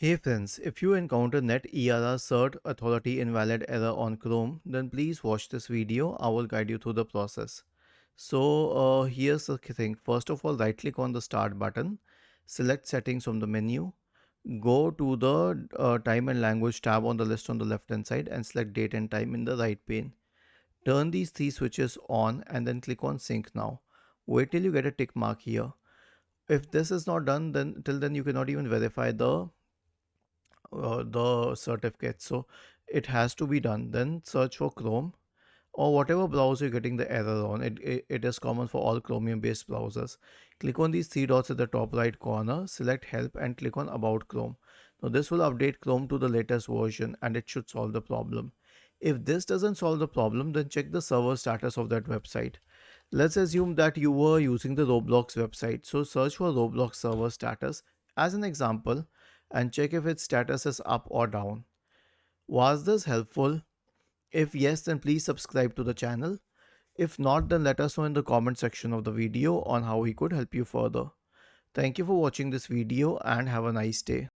Hey friends, if you encounter net ERR CERT authority invalid error on Chrome, then please watch this video. I will guide you through the process. So here's the thing. First of all, right click on the start button, select settings from the menu, go to the time and language tab on the list on the left hand side and select date and time in the right pane. Turn these three switches on and then click on sync now. Wait till you get a tick mark here. If this is not done, then till then you cannot even verify the certificate, so it has to be done. Then search for Chrome or whatever browser you're getting the error on. It is common for all Chromium based browsers. Click on these three dots at the top right corner, select help and click on about Chrome. Now this will update Chrome to the latest version and it should solve the problem. If this doesn't solve the problem, then check the server status of that website. Let's assume that you were using the Roblox website, so search for Roblox server status as an example and check if its status is up or down. Was this helpful? If yes, then please subscribe to the channel. If not, then let us know in the comment section of the video on how we could help you further. Thank you for watching this video and have a nice day.